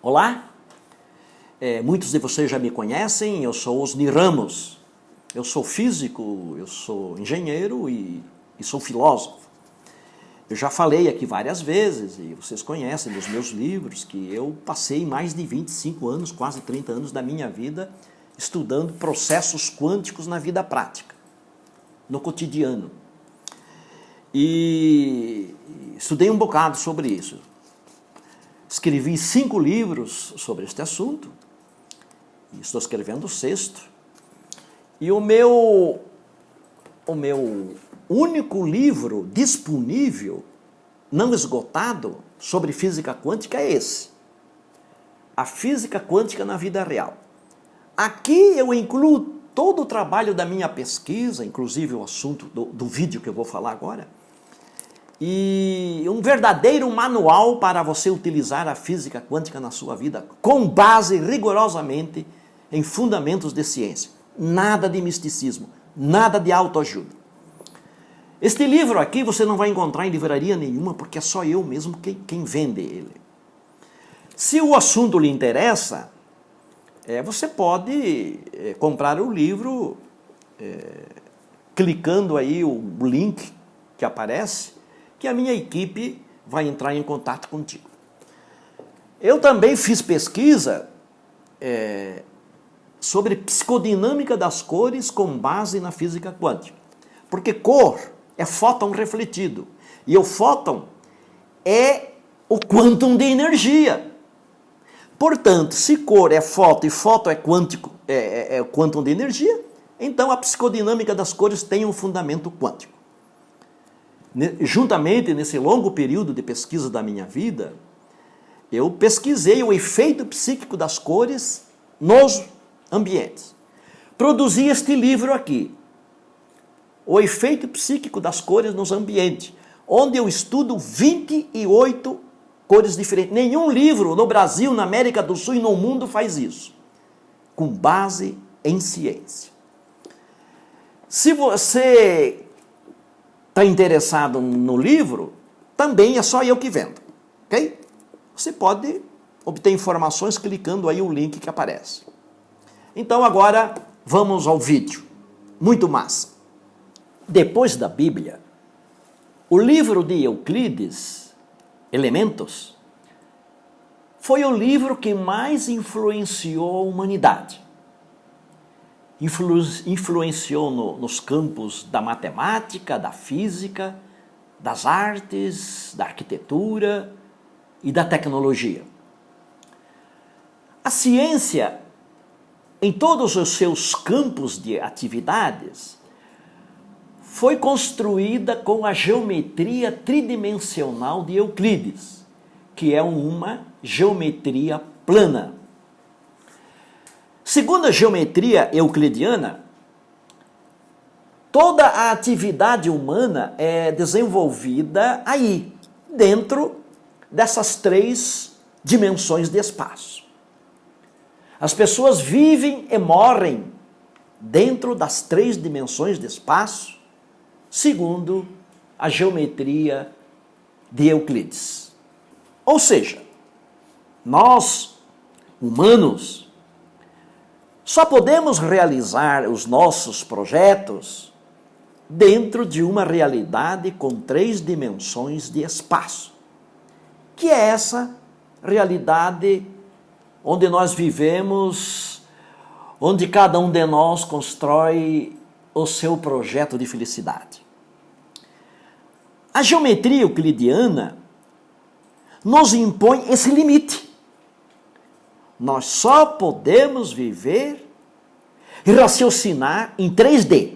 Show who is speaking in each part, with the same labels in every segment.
Speaker 1: Olá, muitos de vocês já me conhecem, eu sou Osni Ramos. Eu sou físico, eu sou engenheiro e sou filósofo. Eu já falei aqui várias vezes, e vocês conhecem dos meus livros, que eu passei mais de 25 anos, quase 30 anos da minha vida, estudando processos quânticos na vida prática, no cotidiano. E estudei um bocado sobre isso. Escrevi 5 livros sobre este assunto, e estou escrevendo o 6º. E o meu único livro disponível, não esgotado, sobre física quântica é esse. A física quântica na vida real. Aqui eu incluo todo o trabalho da minha pesquisa, inclusive o assunto do vídeo que eu vou falar agora, e um verdadeiro manual para você utilizar a física quântica na sua vida, com base rigorosamente em fundamentos de ciência. Nada de misticismo, nada de autoajuda. Este livro aqui você não vai encontrar em livraria nenhuma, porque é só eu mesmo quem vende ele. Se o assunto lhe interessa, você pode comprar o livro clicando aí o link que aparece, que a minha equipe vai entrar em contato contigo. Eu também fiz pesquisa sobre psicodinâmica das cores com base na física quântica. Porque cor é fóton refletido. E o fóton é o quantum de energia. Portanto, se cor é fóton e fóton é quântico, é o quantum de energia, então a psicodinâmica das cores tem um fundamento quântico. Juntamente, nesse longo período de pesquisa da minha vida, eu pesquisei o efeito psíquico das cores nos ambientes. Produzi este livro aqui, O Efeito Psíquico das Cores nos Ambientes, onde eu estudo 28 cores diferentes. Nenhum livro no Brasil, na América do Sul e no mundo faz isso, com base em ciência. Se você está interessado no livro, também é só eu que vendo, ok? Você pode obter informações clicando aí o link que aparece. Então agora vamos ao vídeo. Muito massa. Depois da Bíblia, o livro de Euclides, Elementos, foi o livro que mais influenciou a humanidade. Influenciou nos campos da matemática, da física, das artes, da arquitetura e da tecnologia. A ciência, em todos os seus campos de atividades, foi construída com a geometria tridimensional de Euclides, que é uma geometria plana. Segundo a geometria euclidiana, toda a atividade humana é desenvolvida aí, dentro dessas 3 dimensões de espaço. As pessoas vivem e morrem dentro das 3 dimensões de espaço, segundo a geometria de Euclides. Ou seja, nós, humanos, só podemos realizar os nossos projetos dentro de uma realidade com 3 dimensões de espaço, que é essa realidade onde nós vivemos, onde cada um de nós constrói o seu projeto de felicidade. A geometria euclidiana nos impõe esse limite. Nós só podemos viver e raciocinar em 3D,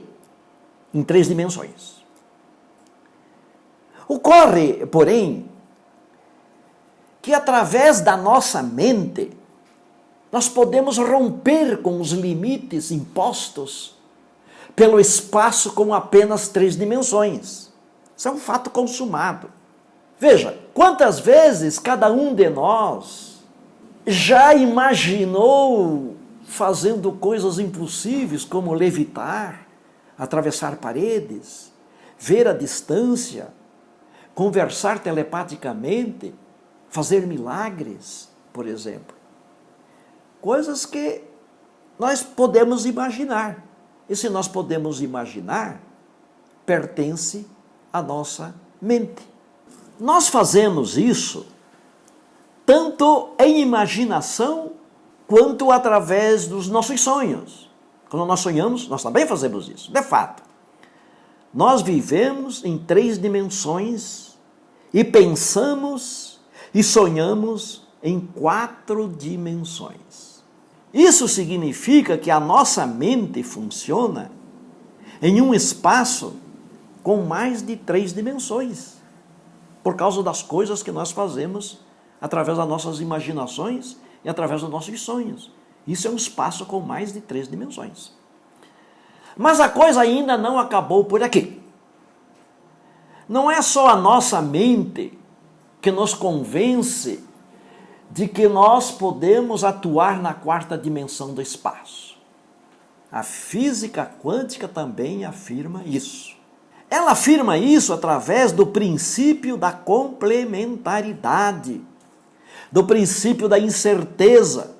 Speaker 1: em 3 dimensões. Ocorre, porém, que através da nossa mente, nós podemos romper com os limites impostos pelo espaço com apenas 3 dimensões. Isso é um fato consumado. Veja, quantas vezes cada um de nós já imaginou fazendo coisas impossíveis, como levitar, atravessar paredes, ver a distância, conversar telepaticamente, fazer milagres, por exemplo. Coisas que nós podemos imaginar. E se nós podemos imaginar, pertence à nossa mente. Nós fazemos isso tanto em imaginação quanto através dos nossos sonhos. Quando nós sonhamos, nós também fazemos isso, de fato. Nós vivemos em 3 dimensões e pensamos e sonhamos em 4 dimensões. Isso significa que a nossa mente funciona em um espaço com mais de 3 dimensões, por causa das coisas que nós fazemos através das nossas imaginações e através dos nossos sonhos. Isso é um espaço com mais de 3 dimensões. Mas a coisa ainda não acabou por aqui. Não é só a nossa mente que nos convence de que nós podemos atuar na 4ª dimensão do espaço. A física quântica também afirma isso. Ela afirma isso através do princípio da complementaridade, do princípio da incerteza,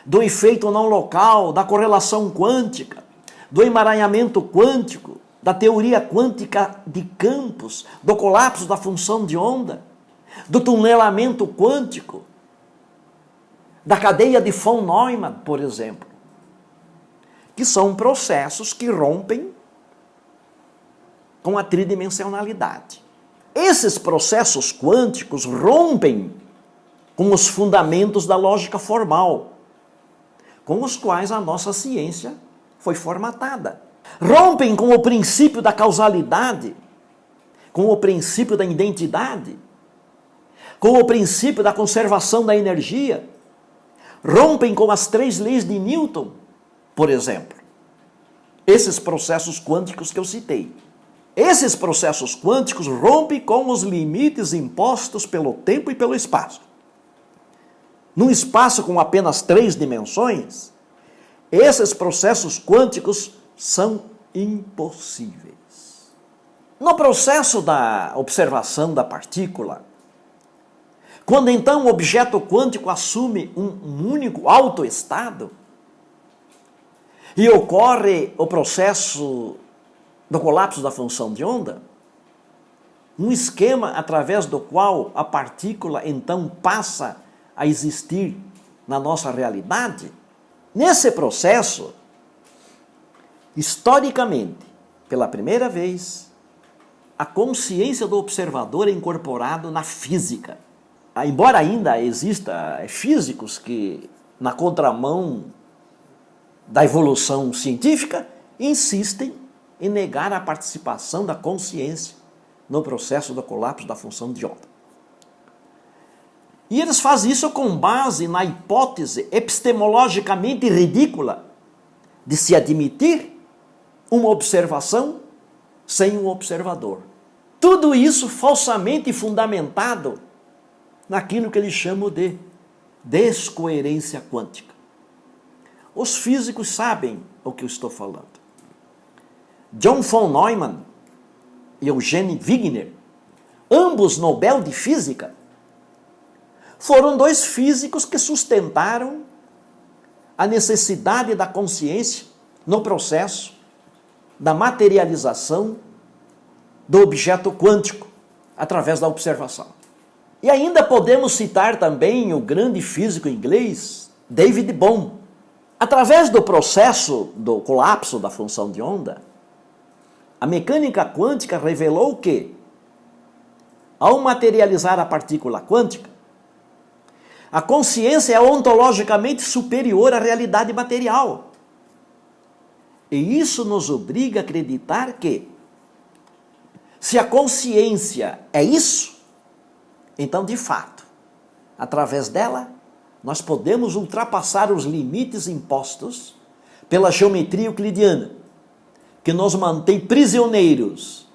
Speaker 1: do efeito não local, da correlação quântica, do emaranhamento quântico, da teoria quântica de campos, do colapso da função de onda, do tunelamento quântico, da cadeia de von Neumann, por exemplo, que são processos que rompem com a tridimensionalidade. Esses processos quânticos rompem com os fundamentos da lógica formal, com os quais a nossa ciência foi formatada. Rompem com o princípio da causalidade, com o princípio da identidade, com o princípio da conservação da energia. Rompem com as 3 leis de Newton, por exemplo. Esses processos quânticos que eu citei. Esses processos quânticos rompem com os limites impostos pelo tempo e pelo espaço. Num espaço com apenas 3 dimensões, esses processos quânticos são impossíveis. No processo da observação da partícula, quando então o objeto quântico assume um único autoestado, e ocorre o processo do colapso da função de onda, um esquema através do qual a partícula então passa a existir na nossa realidade, nesse processo, historicamente, pela primeira vez, a consciência do observador é incorporado na física. Embora ainda exista físicos que, na contramão da evolução científica, insistem em negar a participação da consciência no processo do colapso da função de onda. E eles fazem isso com base na hipótese epistemologicamente ridícula de se admitir uma observação sem um observador. Tudo isso falsamente fundamentado naquilo que eles chamam de descoerência quântica. Os físicos sabem o que eu estou falando. John von Neumann e Eugene Wigner, ambos Nobel de Física, foram 2 físicos que sustentaram a necessidade da consciência no processo da materialização do objeto quântico através da observação. E ainda podemos citar também o grande físico inglês David Bohm. Através do processo do colapso da função de onda, a mecânica quântica revelou que, ao materializar a partícula quântica, a consciência é ontologicamente superior à realidade material. E isso nos obriga a acreditar que, se a consciência é isso, então, de fato, através dela, nós podemos ultrapassar os limites impostos pela geometria euclidiana, que nos mantém prisioneiros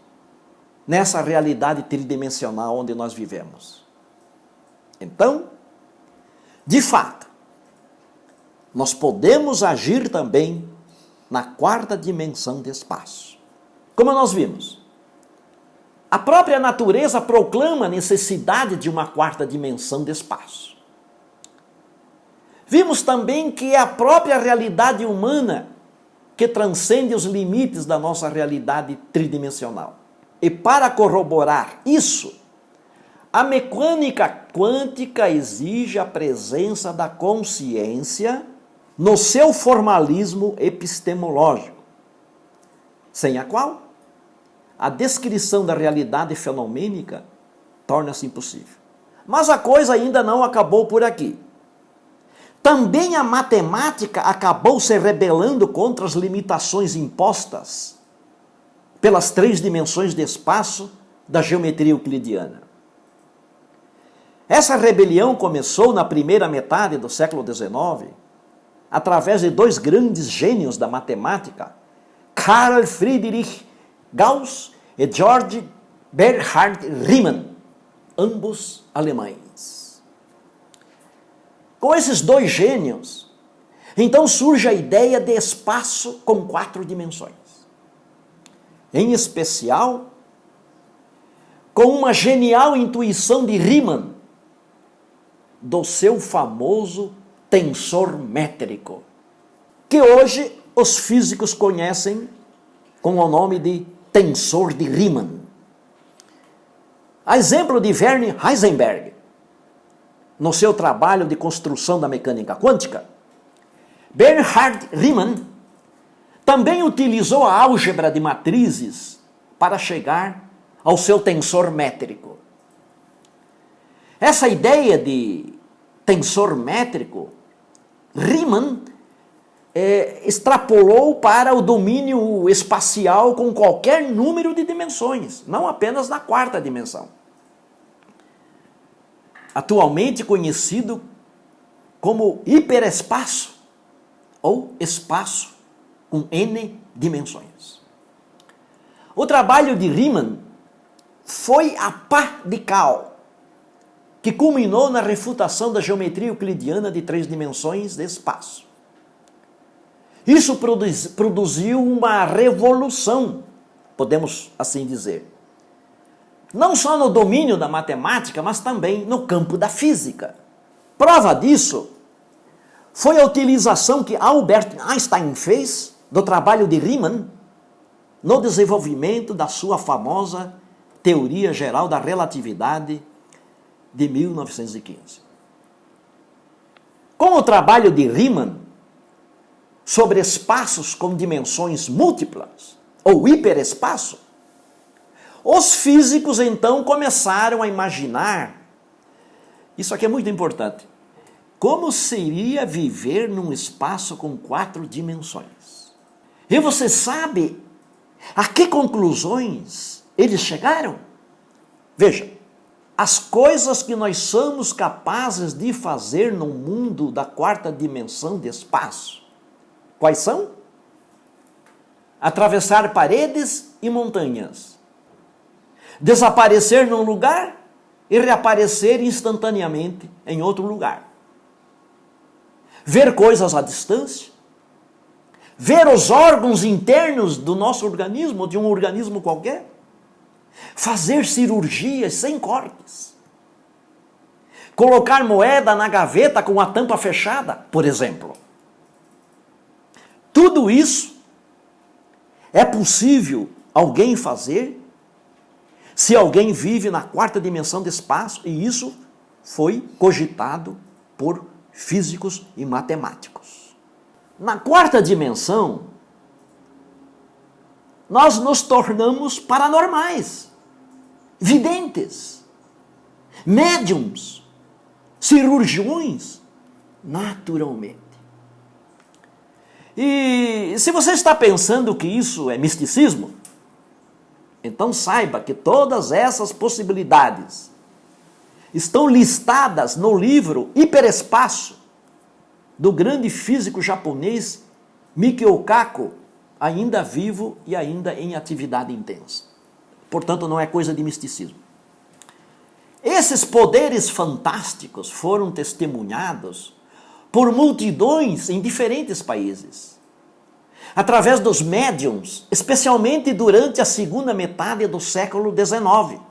Speaker 1: nessa realidade tridimensional onde nós vivemos. Então, de fato, nós podemos agir também na 4ª dimensão do espaço. Como nós vimos, a própria natureza proclama a necessidade de uma 4ª dimensão do espaço. Vimos também que é a própria realidade humana que transcende os limites da nossa realidade tridimensional. E para corroborar isso, a mecânica quântica exige a presença da consciência no seu formalismo epistemológico, sem a qual a descrição da realidade fenomênica torna-se impossível. Mas a coisa ainda não acabou por aqui. Também a matemática acabou se rebelando contra as limitações impostas pelas 3 dimensões de espaço da geometria euclidiana. Essa rebelião começou na primeira metade do século XIX, através de 2 grandes gênios da matemática, Carl Friedrich Gauss e Georg Bernhard Riemann, ambos alemães. Com esses 2 gênios, então surge a ideia de espaço com 4 dimensões. Em especial, com uma genial intuição de Riemann, do seu famoso tensor métrico, que hoje os físicos conhecem com o nome de tensor de Riemann. A exemplo de Werner Heisenberg, no seu trabalho de construção da mecânica quântica, Bernhard Riemann também utilizou a álgebra de matrizes para chegar ao seu tensor métrico. Essa ideia de tensor métrico, Riemann extrapolou para o domínio espacial com qualquer número de dimensões, não apenas na 4ª dimensão. Atualmente conhecido como hiperespaço ou espaço com N dimensões. O trabalho de Riemann foi a pá de cal, que culminou na refutação da geometria euclidiana de 3 dimensões de espaço. Isso produziu uma revolução, podemos assim dizer, não só no domínio da matemática, mas também no campo da física. Prova disso foi a utilização que Albert Einstein fez do trabalho de Riemann no desenvolvimento da sua famosa Teoria Geral da Relatividade de 1915. Com o trabalho de Riemann sobre espaços com dimensões múltiplas, ou hiperespaço, os físicos então começaram a imaginar, isso aqui é muito importante, como seria viver num espaço com 4 dimensões. E você sabe a que conclusões eles chegaram? Veja, as coisas que nós somos capazes de fazer no mundo da 4ª dimensão de espaço, quais são? Atravessar paredes e montanhas, desaparecer num lugar e reaparecer instantaneamente em outro lugar, ver coisas à distância, ver os órgãos internos do nosso organismo, ou de um organismo qualquer, fazer cirurgias sem cortes, colocar moeda na gaveta com a tampa fechada, por exemplo. Tudo isso é possível alguém fazer se alguém vive na 4ª dimensão do espaço, e isso foi cogitado por físicos e matemáticos. Na 4ª dimensão, nós nos tornamos paranormais, videntes, médiums, cirurgiões, naturalmente. E se você está pensando que isso é misticismo, então saiba que todas essas possibilidades estão listadas no livro Hiperespaço, do grande físico japonês Mikio Kaku, ainda vivo e ainda em atividade intensa. Portanto, não é coisa de misticismo. Esses poderes fantásticos foram testemunhados por multidões em diferentes países, através dos médiums, especialmente durante a segunda metade do século XIX.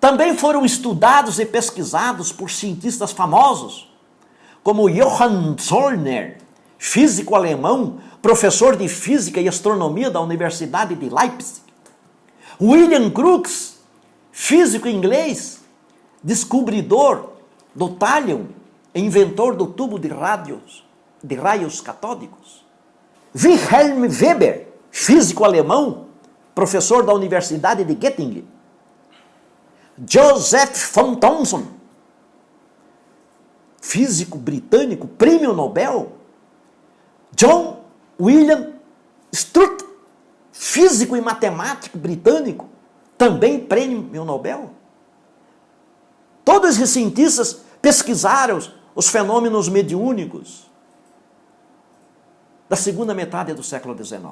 Speaker 1: Também foram estudados e pesquisados por cientistas famosos, como Johann Zollner, físico alemão, professor de física e astronomia da Universidade de Leipzig. William Crookes, físico inglês, descobridor do thallium, inventor do tubo de raios catódicos. Wilhelm Weber, físico alemão, professor da Universidade de Göttingen. Joseph von Thomson, físico britânico, prêmio Nobel. John William Strutt, físico e matemático britânico, também prêmio Nobel. Todos esses cientistas pesquisaram os fenômenos mediúnicos da segunda metade do século XIX.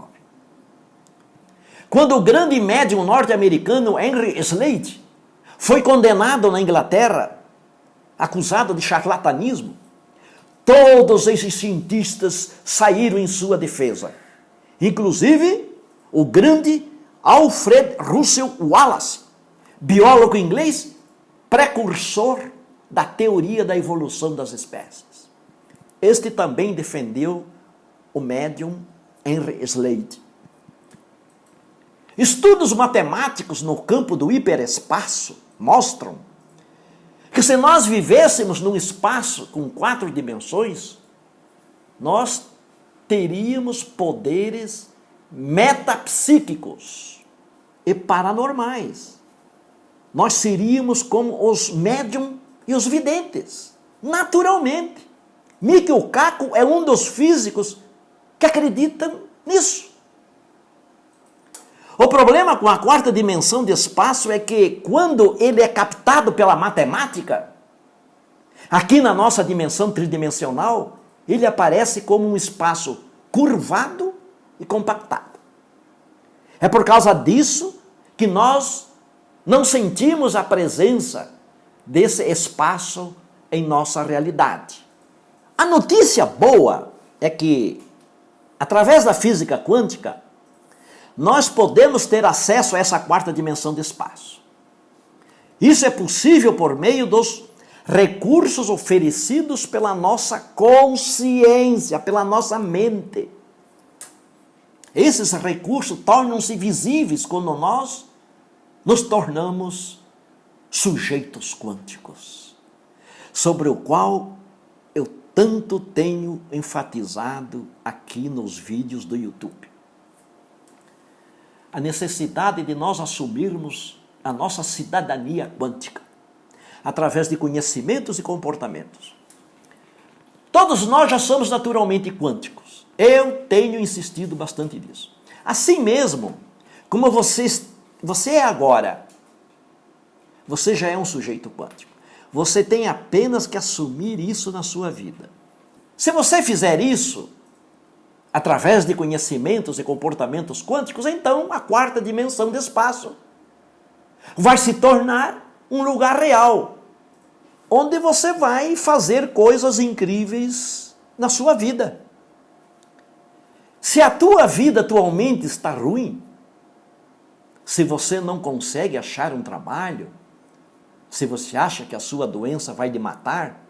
Speaker 1: Quando o grande médium norte-americano Henry Slade foi condenado na Inglaterra, acusado de charlatanismo, todos esses cientistas saíram em sua defesa. Inclusive, o grande Alfred Russel Wallace, biólogo inglês, precursor da teoria da evolução das espécies. Este também defendeu o médium Henry Slade. Estudos matemáticos no campo do hiperespaço mostram que se nós vivêssemos num espaço com 4 dimensões, nós teríamos poderes metapsíquicos e paranormais. Nós seríamos como os médium e os videntes, naturalmente. Michio Kaku é um dos físicos que acreditam nisso. O problema com a 4ª dimensão de espaço é que quando ele é captado pela matemática, aqui na nossa dimensão tridimensional, ele aparece como um espaço curvado e compactado. É por causa disso que nós não sentimos a presença desse espaço em nossa realidade. A notícia boa é que, através da física quântica, nós podemos ter acesso a essa 4ª dimensão de espaço. Isso é possível por meio dos recursos oferecidos pela nossa consciência, pela nossa mente. Esses recursos tornam-se visíveis quando nós nos tornamos sujeitos quânticos, sobre o qual eu tanto tenho enfatizado aqui nos vídeos do YouTube. A necessidade de nós assumirmos a nossa cidadania quântica, através de conhecimentos e comportamentos. Todos nós já somos naturalmente quânticos. Eu tenho insistido bastante nisso. Assim mesmo, como você é agora, você já é um sujeito quântico. Você tem apenas que assumir isso na sua vida. Se você fizer isso, através de conhecimentos e comportamentos quânticos, então a 4ª dimensão de espaço vai se tornar um lugar real, onde você vai fazer coisas incríveis na sua vida. Se a tua vida atualmente está ruim, se você não consegue achar um trabalho, se você acha que a sua doença vai lhe matar,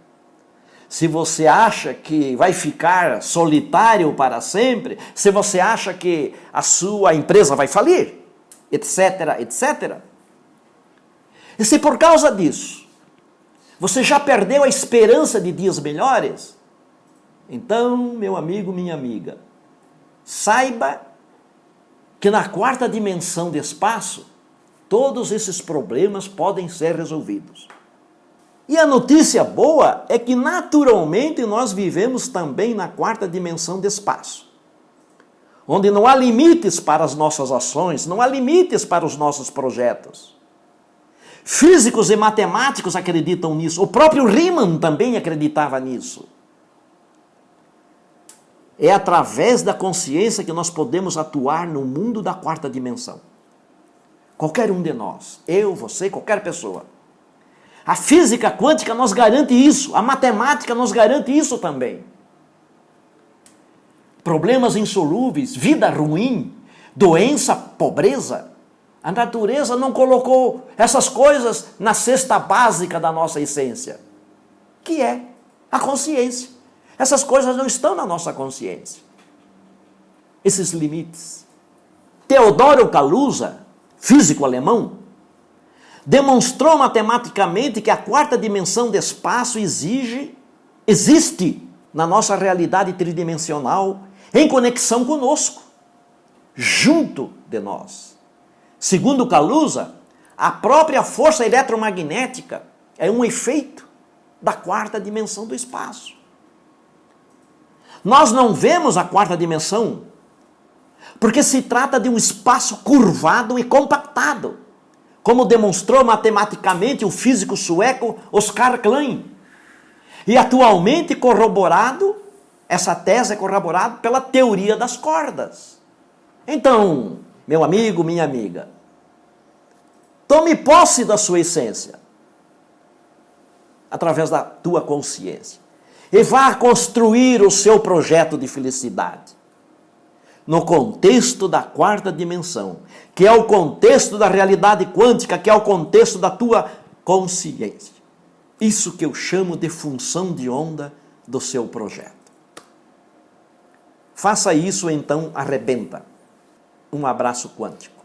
Speaker 1: se você acha que vai ficar solitário para sempre, se você acha que a sua empresa vai falir, etc., etc. E se por causa disso você já perdeu a esperança de dias melhores, então, meu amigo, minha amiga, saiba que na 4ª dimensão de espaço, todos esses problemas podem ser resolvidos. E a notícia boa é que naturalmente nós vivemos também na 4ª dimensão de espaço, onde não há limites para as nossas ações, não há limites para os nossos projetos. Físicos e matemáticos acreditam nisso, o próprio Riemann também acreditava nisso. É através da consciência que nós podemos atuar no mundo da 4ª dimensão. Qualquer um de nós, eu, você, qualquer pessoa. A física quântica nos garante isso, a matemática nos garante isso também. Problemas insolúveis, vida ruim, doença, pobreza. A natureza não colocou essas coisas na cesta básica da nossa essência, que é A consciência. Essas coisas não estão na nossa consciência. Esses limites. Teodoro Kaluza, físico alemão, demonstrou matematicamente que a quarta dimensão do espaço existe na nossa realidade tridimensional em conexão conosco, junto de nós. Segundo Kaluza, a própria força eletromagnética é um efeito da quarta dimensão do espaço. Nós não vemos a quarta dimensão porque se trata de um espaço curvado e compactado, como demonstrou matematicamente o físico sueco Oskar Klein. E atualmente essa tese é corroborada pela teoria das cordas. Então, meu amigo, minha amiga, tome posse da sua essência, através da tua consciência, e vá construir o seu projeto de felicidade, no contexto da quarta dimensão, que é o contexto da realidade quântica, que é o contexto da tua consciência. Isso que eu chamo de função de onda do seu projeto. Faça isso, então arrebenta. Um abraço quântico.